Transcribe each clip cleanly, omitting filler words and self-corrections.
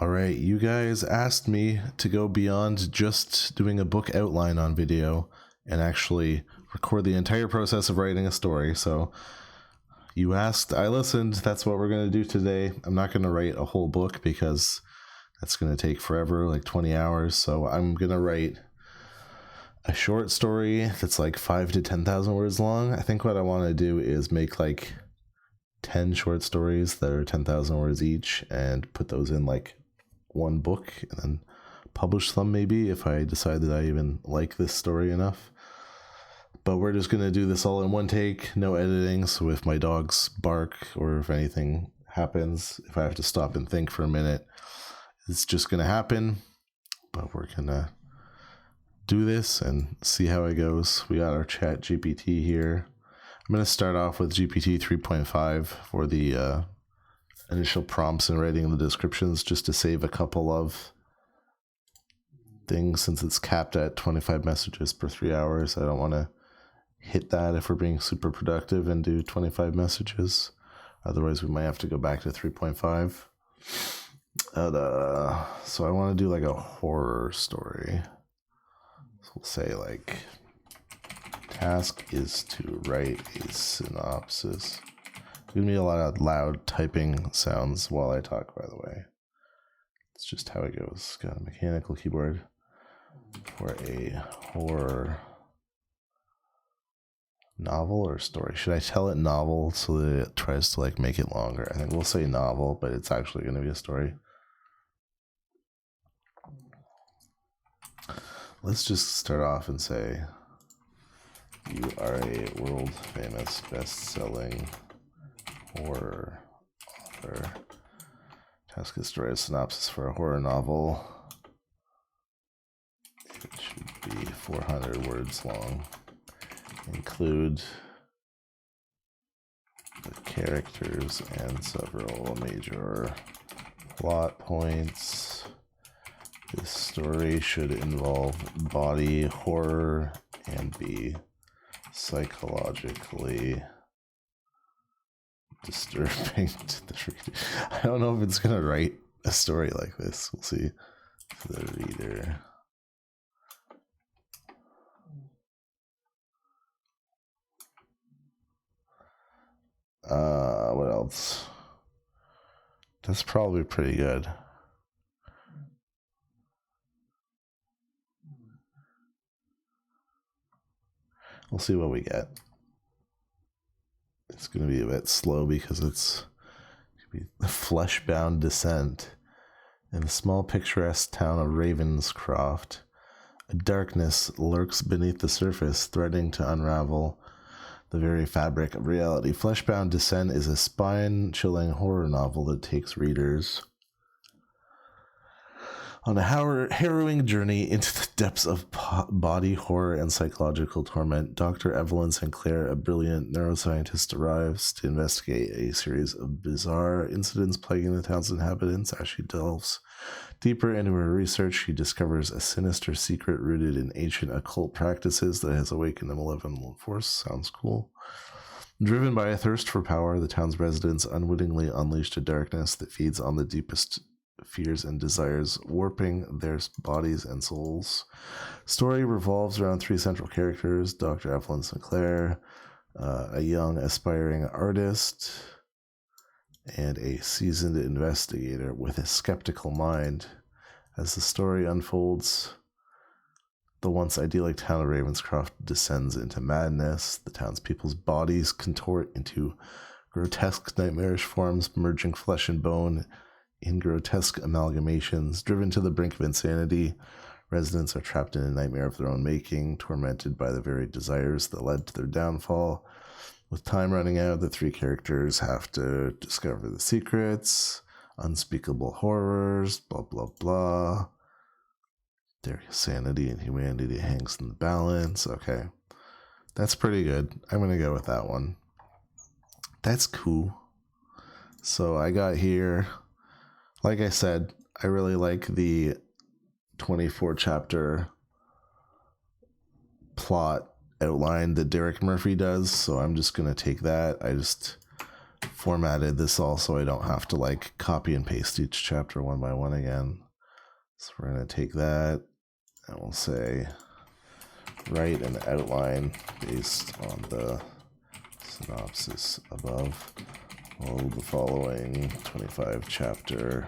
All right, you guys asked me to go beyond just doing a book outline on video and actually record the entire process of writing a story. So you asked, I listened. That's what we're going to do today. I'm not going to write a whole book because that's going to take forever, like 20 hours. So I'm going to write a short story that's like 5,000 to 10,000 words long. I think what I want to do is make like 10 short stories that are 10,000 words each and put those in like one book and then publish them maybe if I decide that I even like this story enough. But we're just going to do this all in one take, no editing. So if my dogs bark or if anything happens, if I have to stop and think for a minute, it's just going to happen. But we're going to do this and see how it goes. We got our ChatGPT here. I'm going to start off with GPT 3.5 for the initial prompts and writing the descriptions, just to save a couple of things since it's capped at 25 messages per 3 hours. I don't want to hit that if we're being super productive and do 25 messages. Otherwise, we might have to go back to 3.5. So I want to do like a horror story. So we'll say like, task is to write a synopsis. There's going to be a lot of loud typing sounds while I talk, by the way. It's just how it goes. Got a mechanical keyboard for a horror novel or story. Should I tell it novel so that it tries to like make it longer? I think we'll say novel, but it's actually going to be a story. Let's just start off and say, you are a world famous best-selling horror author. Task is to write a synopsis for a horror novel. It should be 400 words long. Include the characters and several major plot points. This story should involve body horror and be psychologically disturbing to the reader. I don't know if it's going to write a story like this. We'll see for the reader. What else? That's probably pretty good. We'll see what we get. It's going to be a bit slow because it's a flesh-bound descent. In the small picturesque town of Ravenscroft, a darkness lurks beneath the surface, threatening to unravel the very fabric of reality. Fleshbound Descent is a spine-chilling horror novel that takes readers on a harrowing journey into the depths of body horror and psychological torment. Dr. Evelyn Sinclair, a brilliant neuroscientist, arrives to investigate a series of bizarre incidents plaguing the town's inhabitants. As she delves deeper into her research, she discovers a sinister secret rooted in ancient occult practices that has awakened a malevolent force. Sounds cool. Driven by a thirst for power, the town's residents unwittingly unleashed a darkness that feeds on the deepest fears and desires, warping their bodies and souls. Story revolves around three central characters: Dr. Evelyn Sinclair, a young aspiring artist, and a seasoned investigator with a skeptical mind. As the story unfolds, the once idyllic town of Ravenscroft descends into madness. The townspeople's bodies contort into grotesque, nightmarish forms, merging flesh and bone in grotesque amalgamations. Driven to the brink of insanity, residents are trapped in a nightmare of their own making, tormented by the very desires that led to their downfall. With time running out, the three characters have to discover the secrets, unspeakable horrors, blah, blah, blah. Their sanity and humanity hangs in the balance. Okay, that's pretty good. I'm going to go with that one. That's cool. So I got here, like I said, I really like the 24 chapter plot outline that Derek Murphy does, so I'm just going to take that. I just formatted this all so I don't have to like copy and paste each chapter one by one again. So we're going to take that and we'll say write an outline based on the synopsis above. Follow the following 25 chapter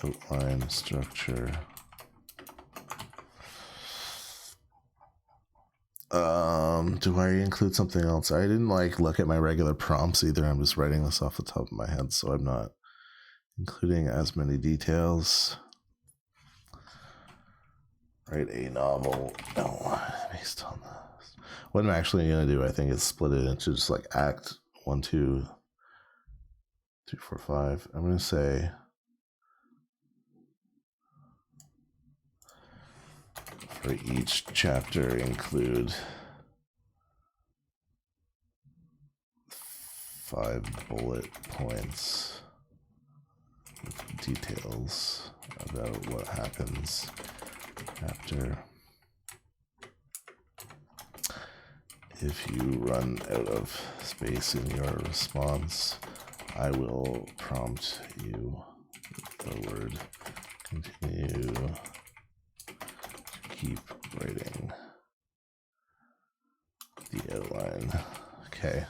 outline structure. Do I include something else? I didn't like look at my regular prompts either. I'm just writing this off the top of my head, so I'm not including as many details. Write a novel outline based on this. What I'm actually going to do, I think, is split it into just like act 1, 2, 3, 4, 5. I'm going to say for each chapter include 5 bullet points with details about what happens after. If you run out of space in your response, I will prompt you with the word continue to keep writing the outline. Okay.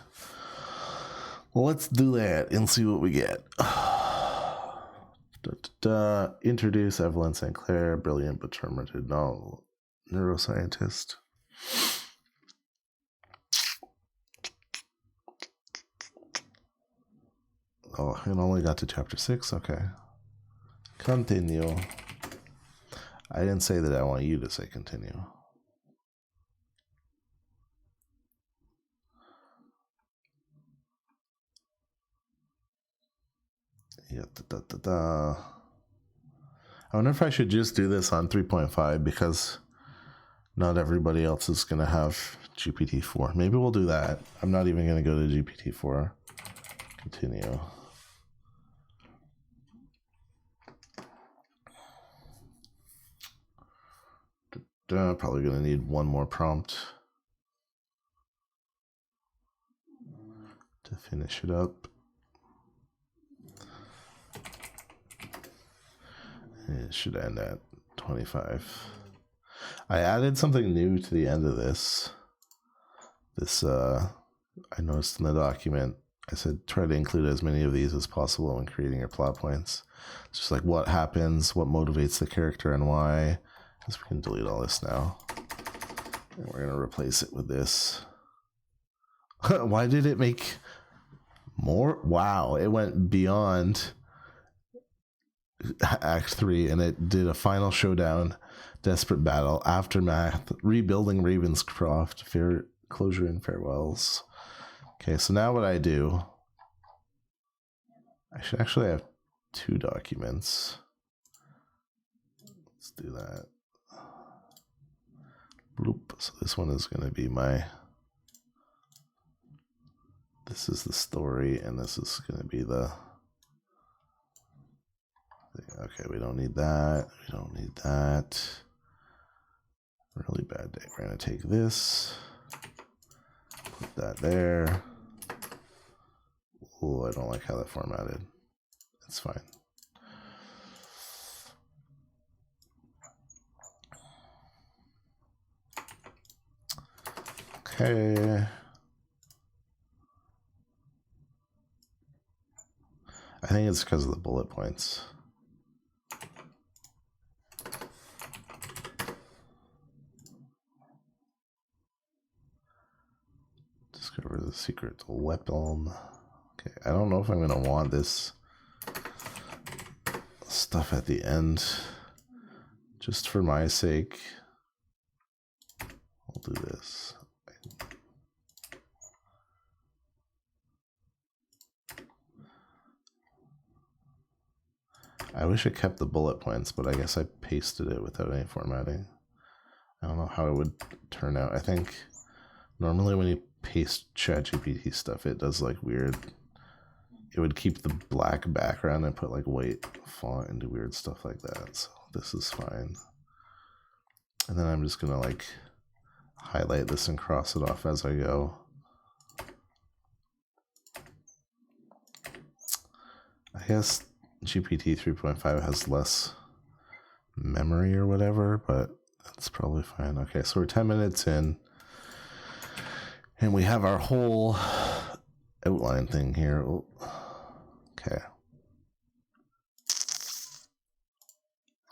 Well, let's do that and see what we get. Introduce Evelyn St. Clair, brilliant but tormented neuroscientist. Oh, it only got to chapter 6. Okay. Continue. I didn't say that I want you to say continue. Yeah, I wonder if I should just do this on 3.5 because not everybody else is going to have GPT-4. Maybe we'll do that. I'm not even going to go to GPT-4. Continue. Probably going to need one more prompt to finish it up. It should end at 25. I added something new to the end of this. I noticed in the document, I said try to include as many of these as possible when creating your plot points. It's just like what happens, what motivates the character, and why. Because we can delete all this now. And we're going to replace it with this. Why did it make more? Wow, it went beyond Act 3 and it did a final showdown, desperate battle, aftermath, rebuilding Ravenscroft, closure and farewells. Okay, so now what I do, I should actually have 2 documents. Let's do that. Bloop. So this one is going to be this is the story, and this is going to be the thing. Okay, we don't need that. We don't need that. Really bad day. We're going to take this, put that there. Oh, I don't like how that formatted. It's fine. Okay. I think it's because of the bullet points. Discover the secret weapon. Okay, I don't know if I'm going to want this stuff at the end. Just for my sake, I'll do this. I wish I kept the bullet points, but I guess I pasted it without any formatting. I don't know how it would turn out. I think normally when you paste ChatGPT stuff, it does like weird. It would keep the black background and put like white font and do weird stuff like that. So this is fine. And then I'm just gonna like highlight this and cross it off as I go. I guess GPT 3.5 has less memory or whatever, but that's probably fine. Okay, so we're 10 minutes in, and we have our whole outline thing here. Okay.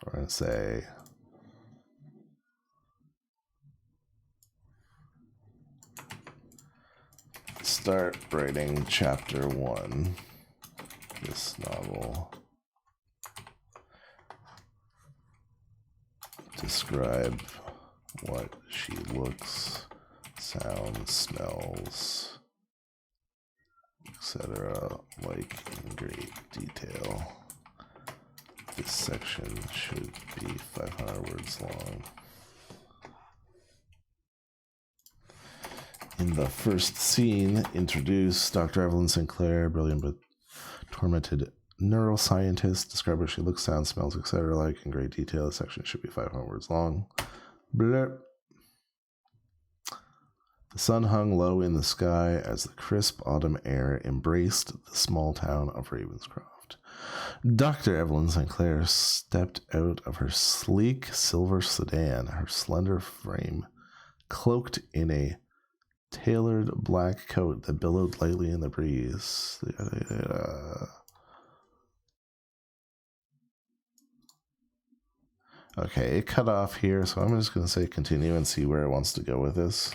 We're going to say start writing chapter 1. This novel. Describe what she looks, sounds, smells, etc. like in great detail. This section should be 500 words long. In the first scene, introduce Dr. Evelyn Sinclair, brilliant but tormented neuroscientist. Describe what she looks, sounds, smells, etc. like in great detail. The section should be 500 words long. Blurp. The sun hung low in the sky as the crisp autumn air embraced the small town of Ravenscroft. Dr. Evelyn Sinclair stepped out of her sleek silver sedan, her slender frame cloaked in a tailored black coat that billowed lightly in the breeze. Okay, it cut off here, so I'm just going to say continue and see where it wants to go with this.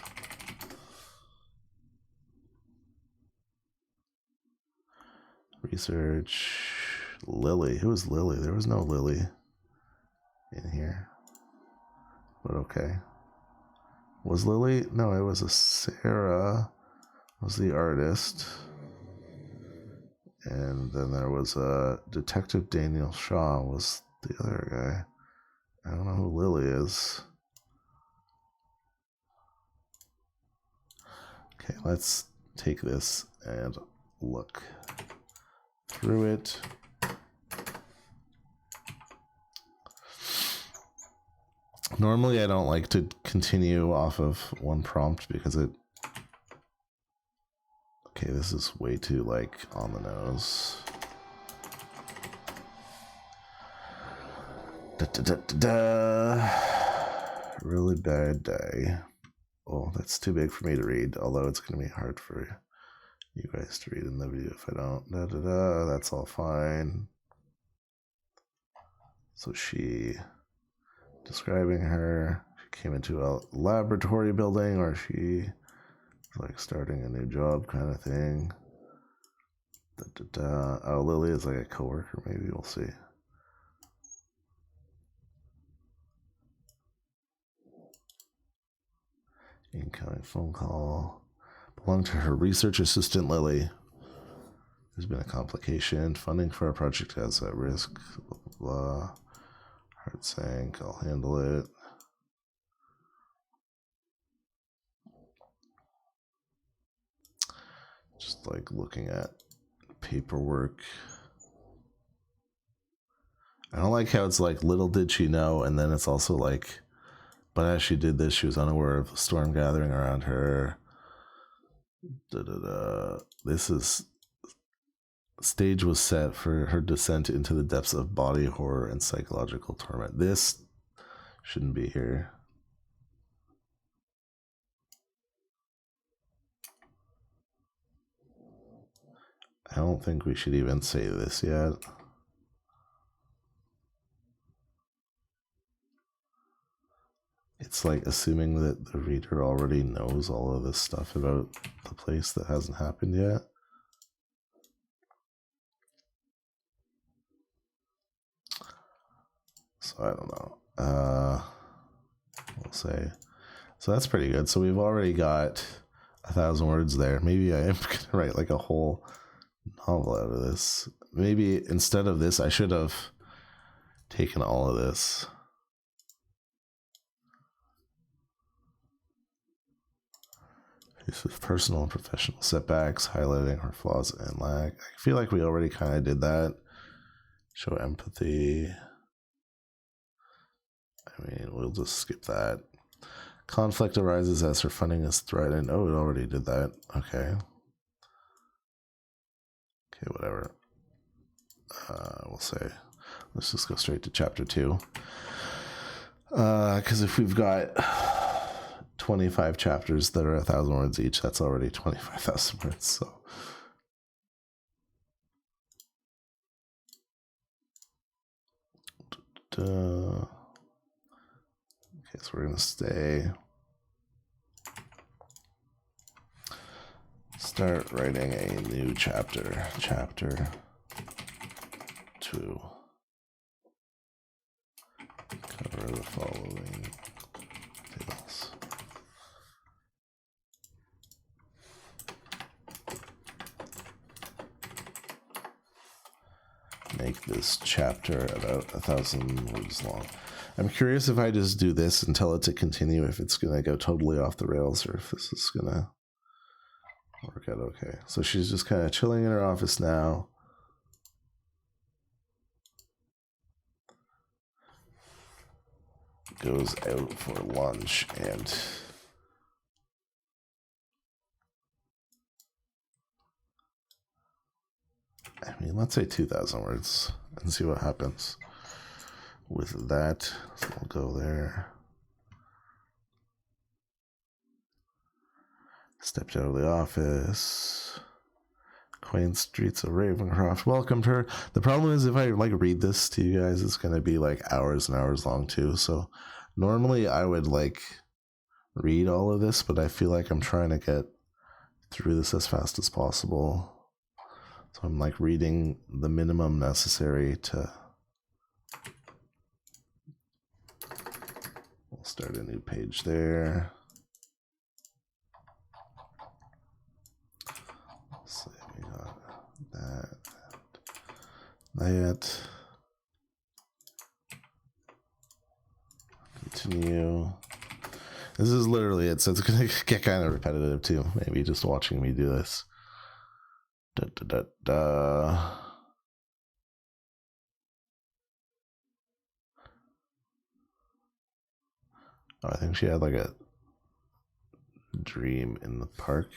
Research. Lily. Who is Lily? There was no Lily in here. But okay. Was Lily? No, it was a Sarah. Was the artist. And then there was a Detective Daniel Shaw was the other guy. I don't know who Lily is. Okay, let's take this and look through it. Normally I don't like to continue off of one prompt because it... Okay, this is way too, like, on the nose. Da, da, da, da, da. Really bad day. Oh, that's too big for me to read, although it's going to be hard for you guys to read in the video if I don't. Da, da, da, that's all fine. So she... Describing her, she came into a laboratory building, or she like starting a new job kind of thing. Da, da, da. Oh, Lily is like a coworker, maybe we'll see. Incoming phone call. Belonged to her research assistant, Lily. There's been a complication. Funding for our project has at risk. Blah, blah, blah. Heart sank. I'll handle it. Just like looking at paperwork. I don't like how it's like little did she know, and then it's also like, but as she did this, she was unaware of a storm gathering around her. Da, da, da. This is... Stage was set for her descent into the depths of body horror and psychological torment. This shouldn't be here. I don't think we should even say this yet. It's like assuming that the reader already knows all of this stuff about the place that hasn't happened yet. So I don't know. We'll say. So that's pretty good. So we've already got 1,000 words there. Maybe I am going to write like a whole novel out of this. Maybe instead of this, I should have taken all of this. This is personal and professional setbacks, highlighting her flaws and lack. I feel like we already kind of did that. Show empathy. I mean, we'll just skip that. Conflict arises as her funding is threatened. Oh, it already did that. Okay. Okay, whatever. we'll say, let's just go straight to chapter 2. Because if we've got 25 chapters that are 1,000 words each, that's already 25,000 words. So okay, so we're gonna start writing a new chapter 2. Cover the following tables. Make this chapter about 1,000 words long. I'm curious if I just do this and tell it to continue, if it's going to go totally off the rails or if this is going to work out okay. So she's just kind of chilling in her office now. Goes out for lunch and I mean, let's say 2,000 words and see what happens with that. So we'll go there. Stepped out of the office. Quaint streets of Ravencroft welcomed her. The problem is if I like read this to you guys, it's going to be like hours and hours long too. So normally I would like read all of this, but I feel like I'm trying to get through this as fast as possible. So I'm like reading the minimum necessary to... We'll start a new page there. Let's see, we got that. Continue. This is literally it, so it's gonna get kind of repetitive too. Maybe just watching me do this. Da, da, da, da. Oh, I think she had like a dream in the park.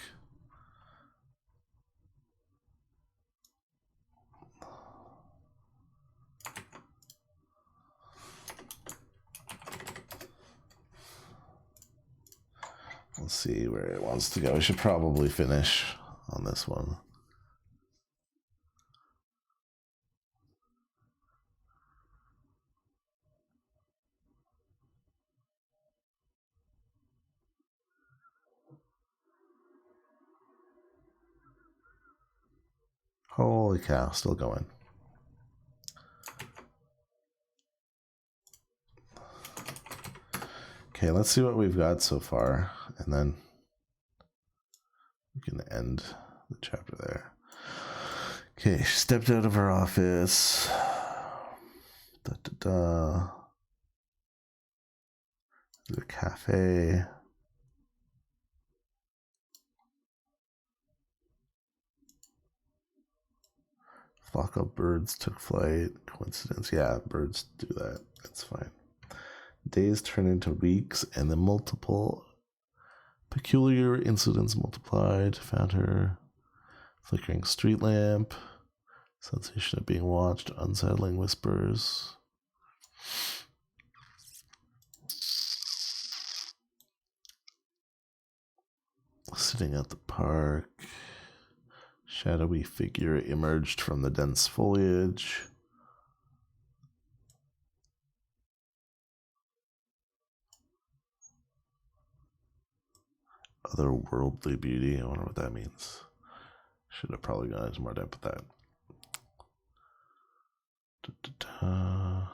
Let's see where it wants to go. We should probably finish on this one. Holy cow, still going. Okay, let's see what we've got so far, and then we can end the chapter there. Okay, she stepped out of her office. Da, da, da. The cafe. Flock of birds took flight. Coincidence? Yeah, birds do that. That's fine. Days turn into weeks, and the multiple peculiar incidents multiplied. Found her flickering street lamp. Sensation of being watched. Unsettling whispers. Sitting at the park. Shadowy figure emerged from the dense foliage. Otherworldly beauty. I wonder what that means. Should have probably gone into more depth with that. Da, da, da.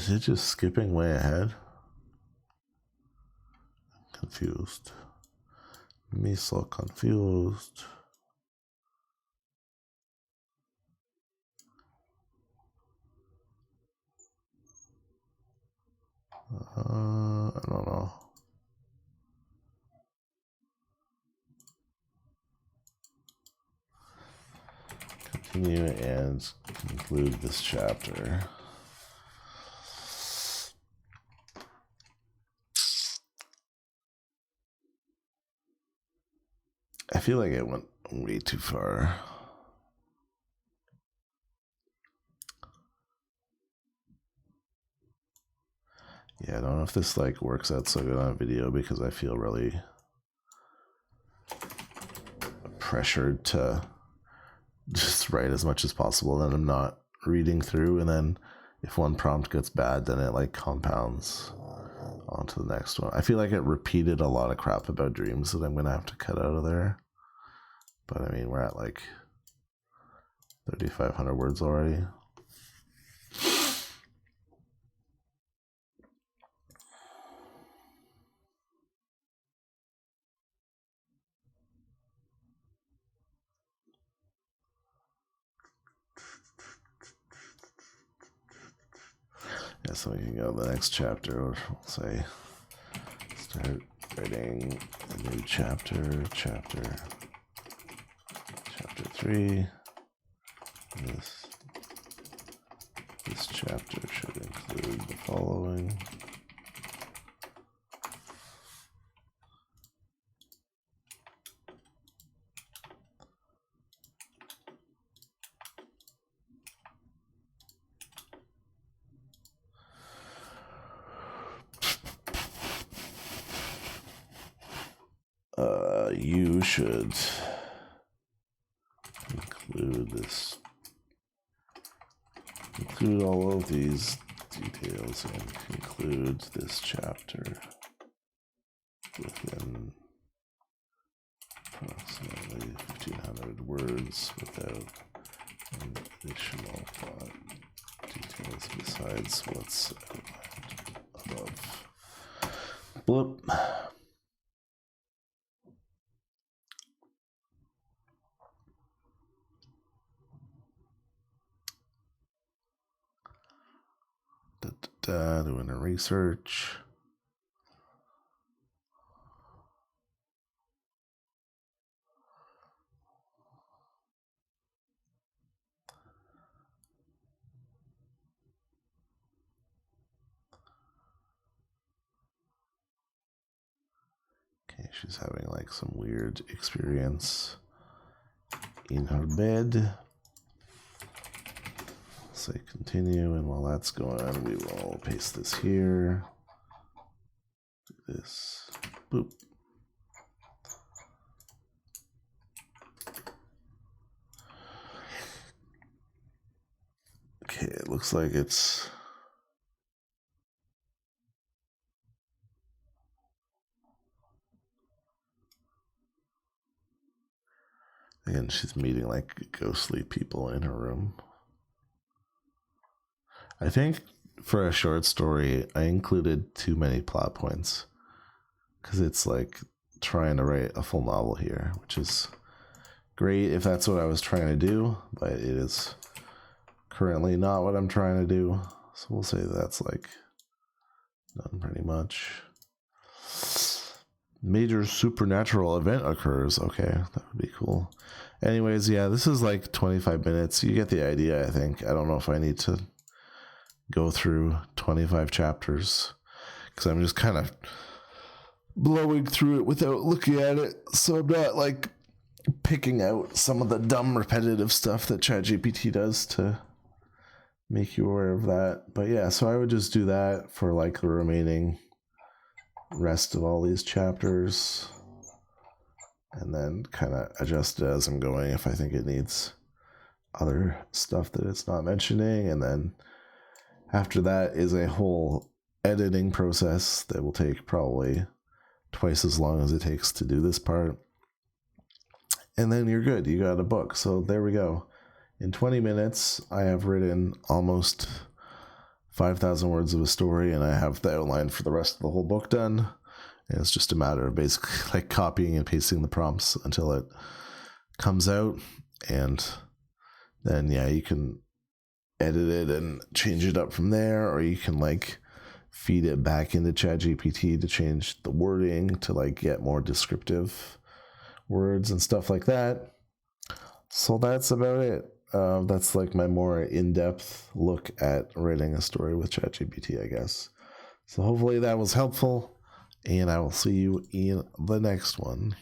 Is it just skipping way ahead? Confused. Me so confused. I don't know. Continue and conclude this chapter. I feel like it went way too far. Yeah, I don't know if this like works out so good on video because I feel really pressured to just write as much as possible, and I'm not reading through, and then if one prompt gets bad, then it like compounds onto the next one. I feel like it repeated a lot of crap about dreams that I'm gonna have to cut out of there. But I mean, we're at like 3,500 words already. Yeah, so we can go to the next chapter, or we'll say start writing a new chapter, chapter 3. This chapter should include the following. You should include all of these details and conclude this chapter within approximately 1,500 words without additional thought details besides what's outlined above. Bloop. Doing a research. Okay, she's having like some weird experience in her bed. Say continue, and while that's going on, we will paste this here. Do this. Boop. Okay, it looks like it's again, she's meeting like ghostly people in her room. I think for a short story, I included too many plot points because it's like trying to write a full novel here, which is great if that's what I was trying to do, but it is currently not what I'm trying to do. So we'll say that's like done pretty much. Major supernatural event occurs. Okay, that would be cool. Anyways, yeah, this is like 25 minutes. You get the idea, I think. I don't know if I need to go through 25 chapters because I'm just kind of blowing through it without looking at it, so I'm not like picking out some of the dumb repetitive stuff that ChatGPT does to make you aware of that. But yeah, so I would just do that for like the remaining rest of all these chapters and then kind of adjust it as I'm going if I think it needs other stuff that it's not mentioning. And then after that is a whole editing process that will take probably twice as long as it takes to do this part. And then you're good. You got a book. So there we go. In 20 minutes, I have written almost 5,000 words of a story, and I have the outline for the rest of the whole book done. And it's just a matter of basically like copying and pasting the prompts until it comes out. And then, yeah, you can edit it and change it up from there, or you can like feed it back into ChatGPT to change the wording to like get more descriptive words and stuff like that. So that's about it. That's like my more in-depth look at writing a story with ChatGPT, I guess. So hopefully that was helpful, and I will see you in the next one.